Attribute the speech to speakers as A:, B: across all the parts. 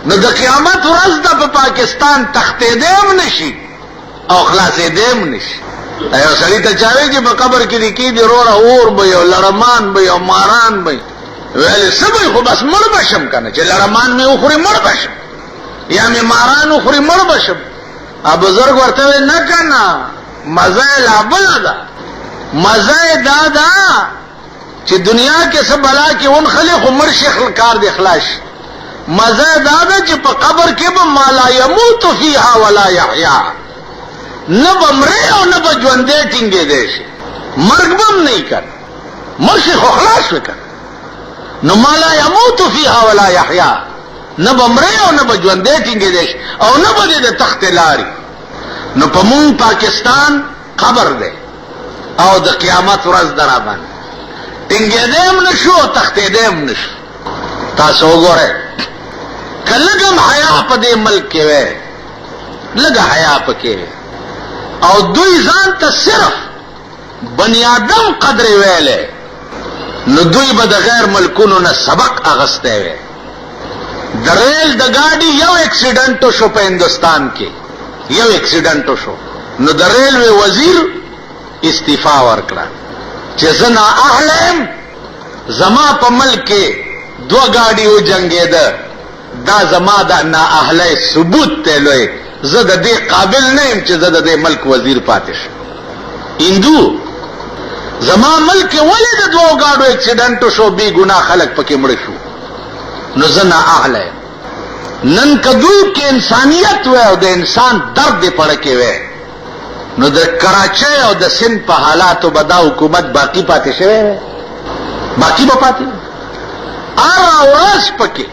A: نو د قیامت ورځ د په پاکستان تختې دیم نشي او خلاصې دیم نشي. ایو سړی ته چاوي چې په قبر کې لیکي دی روړه اور به یو لړمان به یو ماران به ویل سبي خو بس مړ بشم کنه چې لړمان مې وخوري مړ بشم یا مې ماران وخوري مړ بشم. ا بزرګ ورته نه کنه مزه لا بل ده مزه دا ده چې دنیا کې څه بلا کې اون خلق عمر شیخ کار دی خلاص. مزه دا ده چې په قبر کې به ما لا يموت فيها ولا يحيى نه بمره او نه بجوندې ټینګې دي شي مرګ بم نه کړ مرشي خو خلاص وکړ. نو ما لا يموت فيها ولا يحيى نه بمره او نه بجوندې ټینګې دي شي او نه بده د تخت لاري. نو په مون پاکستان قبر دی او د قیامت ورځ درا باندې ټینګې دیم نشو تختې دیم نشو. تاسو وګورئ کلهګم حیا په دې ملک کې وې لګه حیا پکې او دوی ځان ته صرف بنی آدم قدر ویلې نو دوی به د غیر ملکونو نه سبق اغسته وي. د ریل د گاډي یو اکسیډنټ شو په هندستان کې یو اکسیډنټ شو نو د ریلوے وزیر استعفا ورکړه چې زنا اهلم زما په ملک کې دو گاډي و جنگیده دا زما دا نا اهله ثبوت ته لوي زه د دې قابل نه يم چې زه د دې ملک وزیر پاتې شم. هندو زما ملک ولې د دوه گاډو اکسیډنټ شو بي ګناه خلک پکې مړ شو نو زه نا اهله. نن کدو کې انسانیت و او د انسان درد پړ کې و نو د کراچۍ او د سند په حالاتو بدا حکومت باقی پاتې شوی باقی به پاتې ورځ پکې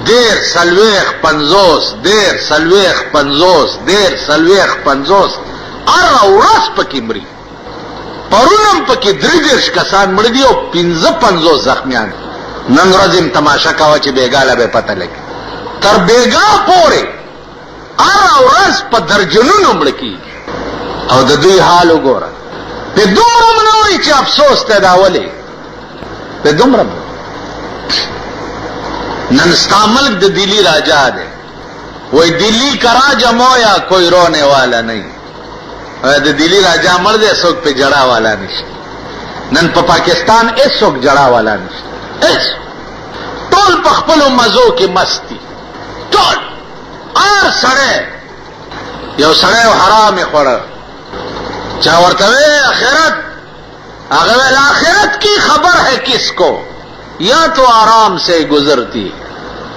A: دیر سلویخ پنزوس دیر سلویخ پنزوس دیر سلویخ پنزوس ورځ پکې مري. پرونم پکې 33 کسان مړ دي او 55 زخمیان. نن ورځ تماشا کاوه چې بیګاله به پته لګي تر بیګا پورې ورځ په درجنونو مړ کیږي او د دوی حال وګوره. په دومره منوري چې افسوس ته داولي په دومره نن ستا ملک د دلی راجا ده وای دلی کا راجا مویا کوئی رونے والا نہیں. د دلی راجا مړ دې څوک په جړا والا نشي. نن په پاکستان هیڅوک جړا والا نشي. ټول په خپل مزو کې مستی ټول سړی یو سړی حرام خوړ چا ورته آخرت هغه ول آخرت کی خبر ہے کس کو یا تو آرام سے گزرتی.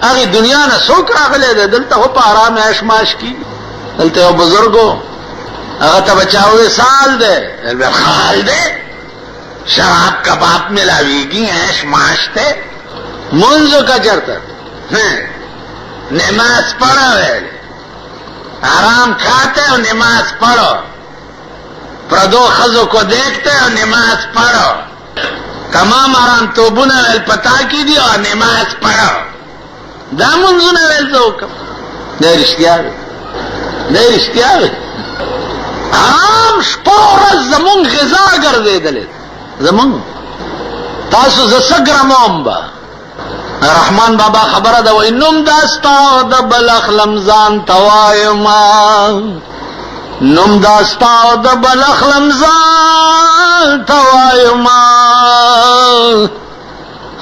A: هغه دنیا نه څوک راغلی دی دلته په آرام عیش معاش کی دلته یو بزرګو هغه ته بچاوي سال دی خال دی شراب کباب ملاویږي عیش معاش ته منځو کا چرته نماز پڑھو آرام کھاتے ہو نماز پڑھو پردو خزو کو دیکھتے ہو نماز پڑھو تمام آرام توبونه ویل پتا کی دی او نماز پڑھو دا منځونه ویل زوکم دا رښتیا دی آرام شپه ورځ زمون غذا ګرځېدلې زمون تاسو زه څه ګرموم به رحمان بابا خبره ده وای نوم داستا د بلخ لمزان توایما نوم داستا د بلخ لمزان توایما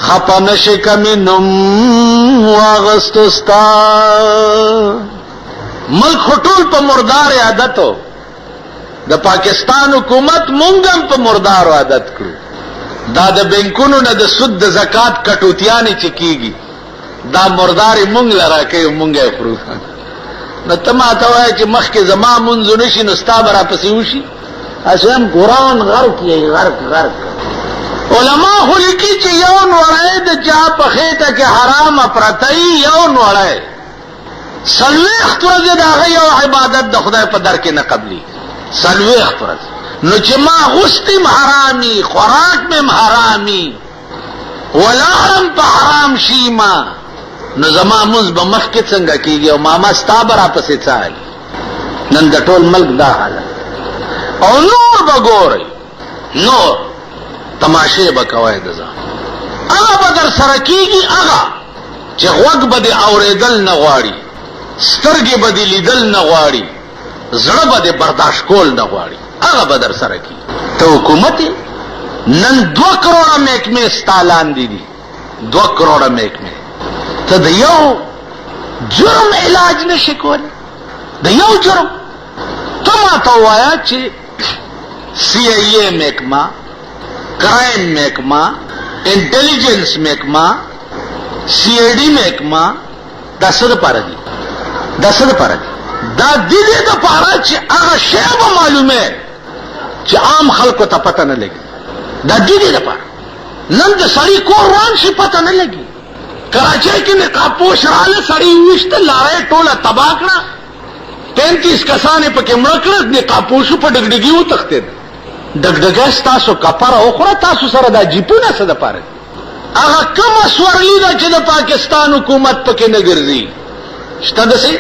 A: خپن شکمی نوم واغستستا ملک خطول پا مردار عادتو د پاکستان حکومت مونگم پا مردار عادت کرو دا د بینکونو نه د سود د زکات کټوتیانې چکیږي دا مرداري مونږ لرا کوي مونږه خورو نو ته ما ته وایې چې مخکې زما مونځ نشي نو ستا به راپسې وشي اسیم قرآن غرق یې غرق علما خو لیکي چې یو نوړی د چا په خېټه کې حرامه پرته یو نوړی 40 ورځې د هغه یو عبادت د خدای په در کې نه قبلي 40 ورځې نو چې ما غستم حرامي خوراک مم حرامي ولارم په حرام شیما نو زما مز به مخ کې څنګه کیږي او ماما ستا برا پسې څای نن د ټول ملک دا حالت او نور بګوري نور تماشه بکوي دزا هغه بدر سره کیږي هغه چې غوږ به دې اورېدل نه غواړي، سترګې به دې لیدل نه غواړي، زړه به دې برداشت کول نه غواړي، هغه به در سره کی. ته حکومت نن 2 کروڑه محکمې ستا لاندې دي، 2 کروڑه محکمې. ته د یو جرم علاج نشي کولی، د یو جرم. ته ماته ووایه چې CIA محکمه، کرائم محکمه، انټیلیجنس محکمه، CID محکمه، دا څه دپاره دي؟ دا څه دپاره دي؟ دا دې دپاره چې هغه شی به معلومه چې عام خلکو ته پته نه لګي. دا دې دپاره. نن د سړي کور روان شي پته نه لګي. کراچۍ کې نقاب پوش راله، سړي وویشته، لارۍ ټوله تباه کړه، 35 کسان یې پکې مړه کړه، نقاب پوشو په ډګډګي وتښتېد. ډګډګی ستاسو کپره وخوره، تاسو سره دا جیپونه څه دپاره دي؟ هغه کومه سورلي ده چې د پاکستان حکومت پکې نه ګرځي؟ شته داسې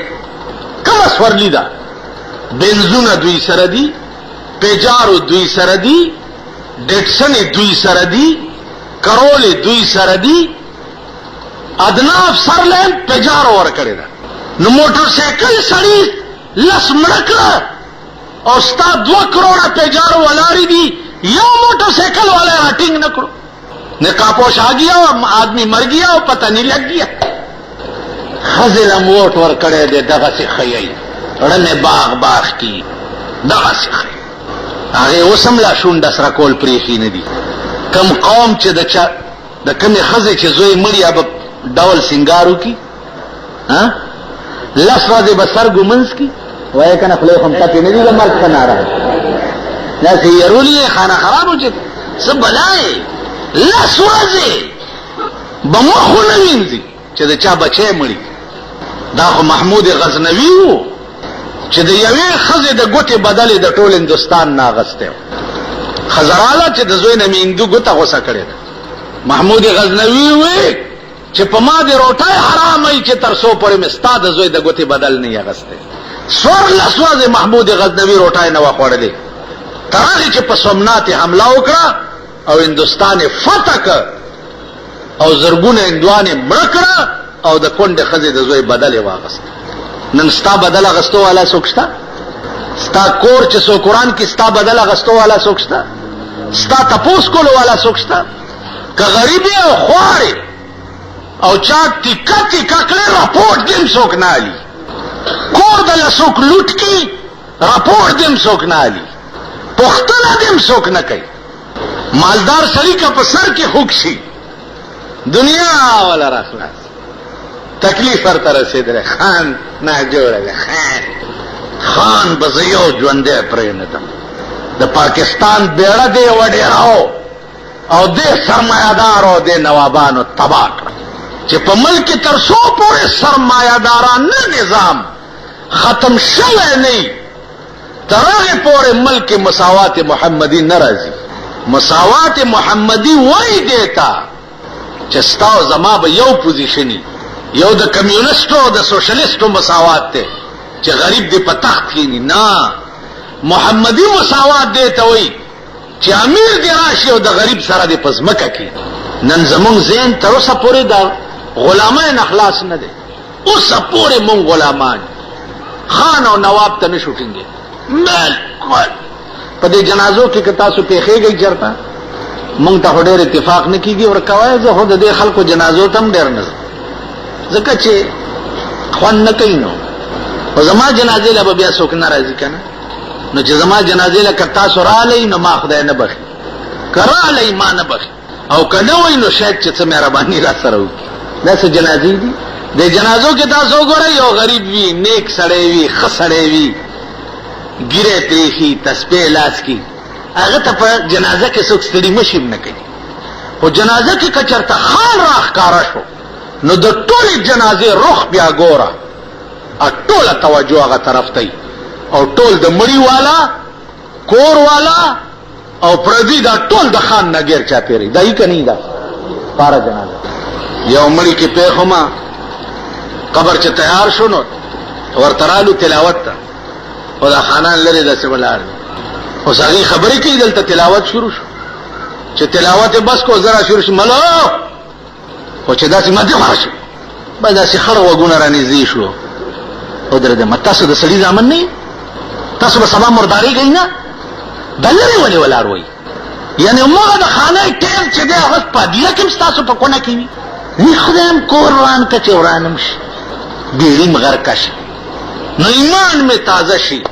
A: کومه سورلي ده؟ بنزونه دوی سره دي، پیجارو دوی سره دي، ډیټسنې دوی سره دي، کرولې دوی سره دي. ادنا افسر لین پیجارو ورکړې ده. نو موټر سایکل سړي لس مړه کړه او ستا 2 کروڑه پیجارو ولاړې دي، یو موټر سائیکل والا راټینګ نہ کرو. نقابوش آ گیا، آدمی مر گیا اور پتہ نہیں لگ گیا. خزل ووٹ ور کڑے دے دغه سے خیئی رنے باغ باغ کی دغه سے خیئی هغه وسملا شونډه سره کول پریخي نه دي. کم قوم چې د کمې خزې چې زوی مړی اب ډول سنگارو کی ها لس ورځې به سرګو منځ کی وای کنه خپل هم تپې نه دي د مرګ څخه ناراض دا سي يرولي خانه خرابو چې څه بلای لس ورځې به مخو نه وینځي چې د چا بچی مړی. دا خو محمود غزنوي وو چې د یوې خزې د ګوتې بدلې د ټول هندوستان نه اغستی و. خزراله چې د زوی نه مې هندو ګوته غوسه کړې ده. محمود غزنوي وی چې په ما دې روټۍ حرام ای چې تر څو پورې مې ستا د زوی د ګوتې بدل نه اغستی. 14 ورځې محمود غزنوي روټۍ نه وه خوړلې تر هغې چې په سومنات حمله وکړه او هندوستان یې فتح کړ او زرګونه هندوان یې مړه کړه او د کونډې ښځې د زوی بدل یې واغست. نن ستا بدل اغستو والا څوک شته؟ ستا کور چې څوک قرآن کې ستا بدل اغستو والا څوک شته؟ ستا تپوس کولو والا څوک شته؟ که غریبي او خوارې او چا ټیکه ټیکه کړې راپورټ دې هم څوک نه علي. کور دله څوک لوټ کړي راپورټ دې هم څوک نه علي. پوښتنه دې هم څوک نه کوي. مالدار سړي که په سر کې خوږ شي دنیا والا را خلاص. تکلیف ورته رسېدلی خان ناجوړه ده. خان به زه یو ژوندی پرېنهدم. د پاکستان بیړه دې وډېراو او دې سرمایهدارو دې نوابانو تباه کړه چې په ملک کې تر څو پورې سرمایهدارانه نظام ختم شوی نه تر هغې پورې ملک مساوات محمدي نه راځي. مساوات محمدي وایي دې ته چې ستا او زما به یو پوزیشني، یو د کمیونسټو او د سوشلیسټو مساوات دی چې غریب دې په تخت کښېني. نه، محمدي مساوات دې ته وایي چې امیر دې راشي او د غریب سره دې په ځمکه کښېني. نن زمونږ ذهن تر اوسه پورې د غلامۍ نه خلاص نه دی. اوسه پورې مونږ غلامان خان او نواب ته نه شو ټینګېدی. بالکل په دې جنازو کې که تاسو پیښېږئ چېرته مونږ ته خو ډېر اتفاق نه کېږي. ورکوی زه خو د دې خلکو جنازو ته هم ډېر نه ځم ځکه چې خوند نه کوي. نو خو زما جنازې له به بیا څوک نه راځي که نه. نو چې زما جنازې له که تاسو رالی نو ما خدای نه بخي، که رالی ما نه بخي، او که نه وی نو شاید چې څه مهرباني را سره وکړي. دا څه جنازې دي؟ د جنازو کې تاسو وګورئ یو غریب وي، نیک سړی وي، ښه سړی وي، ګیرې پرېښي، تسبیح لاس کې، هغه ته په جنازه کې څوک ستړي مشي هم نه کوي. خو جنازه کې که چېرته خان راښکاره شو نو د ټولې جنازې رخ بیا ګوره، ټوله توجه هغه طرف ته او ټول د مړي والا، کور والا او پردي دا ټول د خان نه ګیر چاپېري. دا یې که نه دا پاره جنازه. یو مړي کې پېښومه قبر چې تیار شو نو ورته رالو تلاوت ته او دا خانان لرې داسې ولاړ دي. اوس هغې خبرې کوي دلته تلاوت شروع شو. چې تلاوت یې بس کو زه را شروع شو ملو خو چې داسې مدې خوره شو با داسې خړ وګونه رانږدې شو ودرېدم. تاسو د سړي زامن نه تاسو به سبا مرداري کوي نه دا لرې ولې ولاړ وئ؟ یعنې مغه د خانه ټیم چې دی هغه په هدیره کې هم ستاسو په کونه کې وي. نه خدای هم کور وران که چې ورانم شي بیړي م غرقه شي نو ایمان مې تازه شي.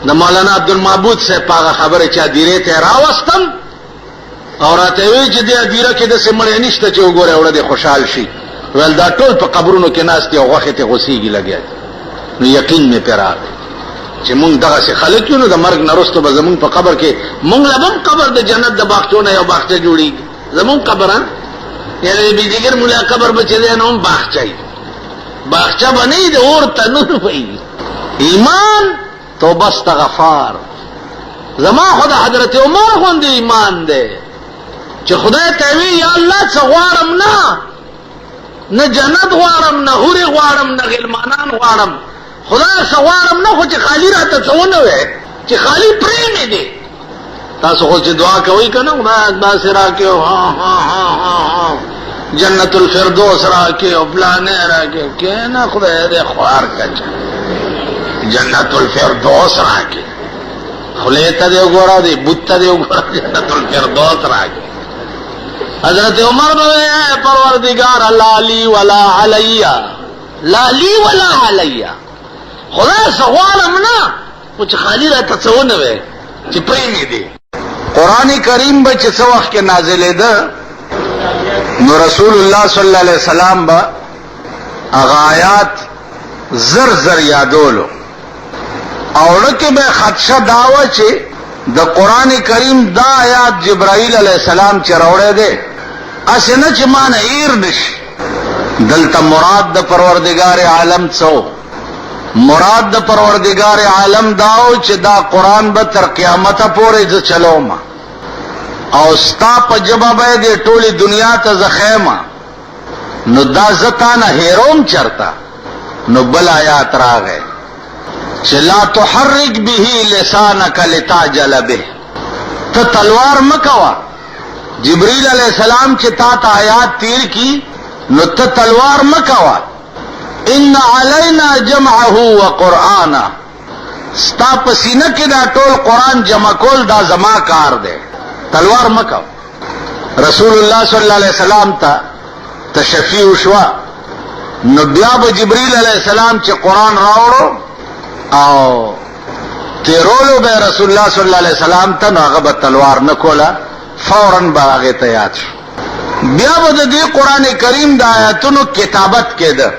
A: د مولانا عبدالمعبود صاحب په هغه خبره چې هدیرې ته یې راوستم او راته وی چې دې هدیره کې داسې مړی نشته چې وګوره وړه دې خوشحال شي. ویل دا ټول په قبرونو کې ناست دي او غوښې ته غوسېږي لګیا دي. نو یقین مې پرې راغی چې مونږ دغسې خلک یو نو د مرګ نه وروسته به زمونږ په قبر کې مونږ له به هم قبر د جنت د باغچو نه یو باغچه جوړېږي. زمونږ قبر یعنې د بېدیګر ملا قبر به چې دی نو هم باغچه وي. باغچه به نه وي د اور تنور به وي. ایمان توبه استغفار. زما خو د حضرت عمر غوندې ایمان دی چې خدای ته وي یا الله څه غواړم نه جنت غواړم نه حورې غواړم نه غلمانان غواړم خدای څه غواړم نه خو چې خالي راته څه ونه وی چې خالي پرې مې دی. تاسو خو چې دعا کوئ که نه خدای داسې راکړي جنت الفردوس راکړي او فلانې راکړي کښېنه خدای دې خوار کړه جنت الفردوس راکړي خولې ته دې وګوره دې بت ته دې وګوره جنت الفردوس راکړي. حضرت عمر نے پروردگار لا لی ولا علی لا لی ولا علی خدا سوالم نا کچھ خالی رہتا څونه وې چې پرېږدي دي. قرآن کریم به چې څه وخت کې نازلېده نو رسول الله صلی الله علیه وسلم به هغه آیات زر زر یادولو او ړکې به خدشه دا وه چې د قرآن کریم دا آیات جبرائیل علیہ السلام چې راوړی دی اسې نه چې ما نه هیر نشي. دلته مراد د پروردگار عالم څه مراد د پروردگار عالم داو چې دا قرآن به تر قیامته پورې زه چلوم او ستا په ژبه به د ټولې دنیا ته زه ښیم نو دا زه تا نه هیروم چرته. نو بل آیات راغی چې لا تحرک به لسانک لتعجل به ته تلوار مکوه. جبریل علیہ السلام چې تا ته آیات تیر کی نو ته تلوار مکوه. ان علینا جمعه وقرآنا ستا په سینه کې دا ټول قرآن جمع کول دا زما کار دی تلوار مکوه. رسول الله صلی الله علیه وسلم ته تشفیع وشوه نو بیا به جبریل علیہ السلام چې قرآن راوړو او تیرولو به رسول الله صلی الله علیه وسلم ته نو هغه به تلوار نه کوله فوراً به هغې ته یاد شو. بیا به د دې قرآن کریم د آیاتونو کتابت کېده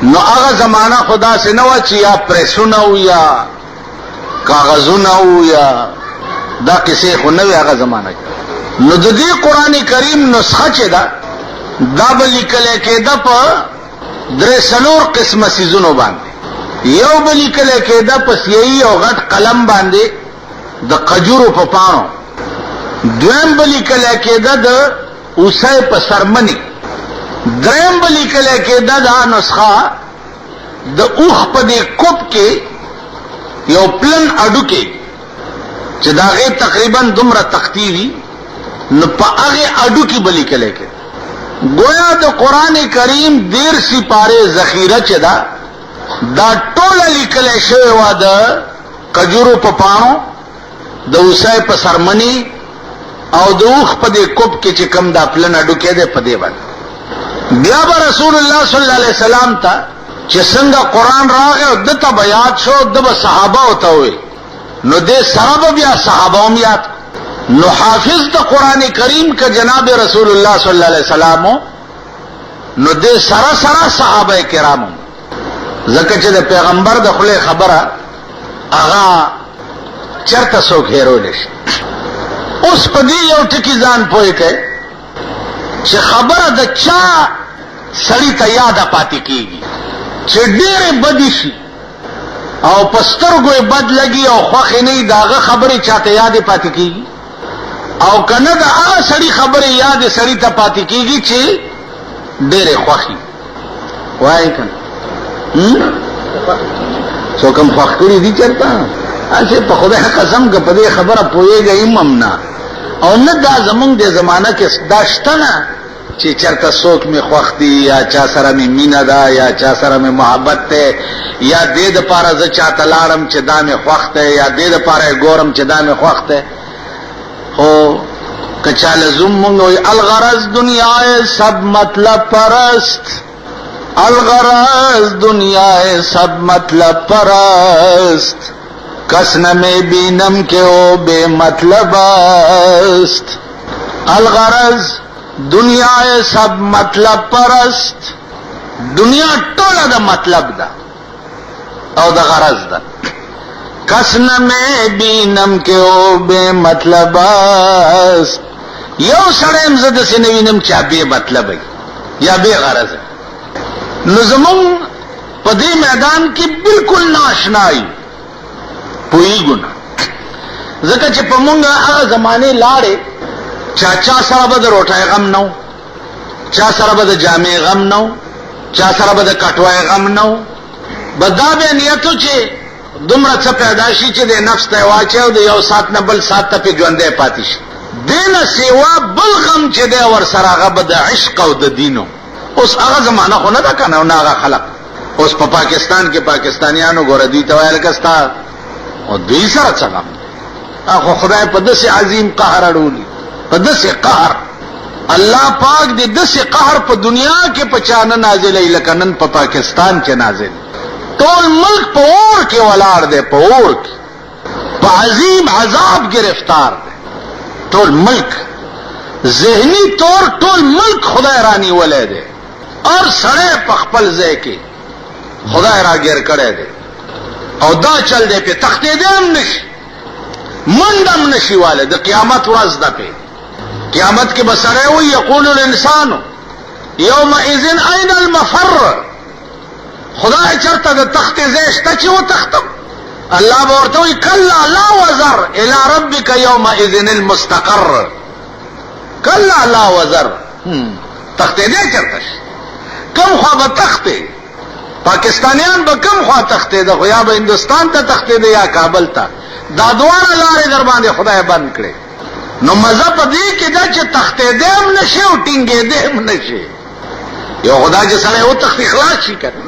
A: نو هغه زمانه خو داسې نه وه چې یا پریسونه و یا کاغذونه و یا دا کیسې خو نه وې هغه زمانه کې. نو د دې قرآن کریم نسخه چې ده دا به لیکلی کېده په 3-4 قسمه څیزونو باندې. یو به لیکلی کېده په سیاهي او غټ قلم باندې د قجورو په پاڼو. دویم به لیکلی کېده د اوسۍ په سرمنې. دریم به لیکلی کېده دا نسخه د اوښ په دې کوب کې یو پلن اډوکې چې د هغې تقریبا دومره تختې وي نو په هغې اډوکې به لیکلی کېده. گویا د قرآن کریم 13 سپارې ذخیره چې ده دا ټوله لیکلی شوې وه د کجورو په پاڼو د اوسۍ په سرمنې او د اوښ په دې کوب کې چې کوم دا پلن اډوکی دی په دې باندې. بیا به رسول الله صلی الله علیه وسلم ته چې څنګه قرآن راغی او ده ته به یاد شو ده به صحابه ته ووی نو دې سره به بیا صحابه هم یاد نو حافظ د قرآن کریم که جناب رسول الله صلی الله علیه وسلم نو دې سره سره صحابه کرامو ځکه چې د پیغمبر د خولې خبره هغه چرته څوک هیرولی شي. اوس په دې یو ټکي ځان پوه کړئ چې خبره د چا سړي ته یاده پاتې کېږي چې ډېرې بدې شي او په سترګو یې بد لګي او خوښې نه وي د هغه خبرې چاته یادې پاتې کېږي او که نه د هغه سړي خبرې یادې سړي ته پاتې کېږي چې ډېرې خوښي. وایي که نه څوک هم خوښ کړي دي چېرته هسې په خدای قسم که په دې خبره پوهېږئ هم نه او نه دا زمونږ د زمانه کې دا شته نه چې چرته څوک می خوښ دی یا چا سره می مینه ده یا چا سره می محبت ده یا دې د پاره زه چاته لاړم چې دا می خوښ ده یا دې د پاره ګورم چې دا می خوښ ده. خو کچا لزوم مونږ وي الغرض دنیا سب مطلب پرست، الغرض دنیا سب مطلب پرست، کس نہ میں بینم کے او بے مطلب است. الغرض دنیا سب مطلب پرست، دنیا ټوله د مطلب ده او د غرض ده. کس نہ میں بینم کے او بے مطلب است. یو سړی هم زه داسې نه وینم چې بې مطلبه یا بې غرضه. نو زمونږ په دې میدان کې بالکل ناشنا یو، پوهېږو نه، ځکه چې په مونږ هغه زمانې لاړې چا سره به د روټۍ غم نه و، چا سره به د جامې غم نه و، چا سره به د کټوۍ غم نه و. به دا بیا نیت و چې دومره څه پیدا شي چې د نفس ته یې واچوي او د یو ساعت نه بل ساعت ته پې ژوندی پاتې شي. دې نه سیوا بل غم چې دی ورسره هغه به د عشق او د دینو. اوس هغه زمانه خو نه ده که نه، هغه خلق اوس په پاکستان کې پاکستانیانو ګوره دوی ته وایي لکه ستا او دوی سره څه غم دی. خو خدای په داسې عظیم قهر اړولي، په داسې قهر. الله پاک دې داسې قهر په دنیا کې په چا نه نازلوي لکه نن په پاکستان کې نازل. ټول ملک په اور کې ولاړ دی، په اور کې په عظیم عذاب گرفتار دی. ټول ملک ذهنی طور ټول ملک خدای رانیولی دی، اور سړی په خپل ځای کې خدای راګیر کړی دی. او دا چل دی پې تښتېدی هم نشي، منډه هم نشي والی. د قیامت ورځ ده پې قیامت کې به سړی وایي یقول الانسان یومئذ این المفر. خدای چرته د تختې ځای شته چې وتښتم؟ الله به ورته وایي کلا لا وزر الی ربک یومئذ المستقر. کلا لا وزر، تښتېدی چرته شي؟ کم خوا به تښتې؟ پاکستانیان به کم خوا تښتېده؟ خو یا به هندوستان ته تښتېده یا کابل ته. دا دواړه لارې در باندې خدای بند کړې. نو مزه په دې کې ده چې تښتېدی هم نشي او ټینګېدی هم نشي. یو خدای چې سړی وتښتي خلاص شي که نه.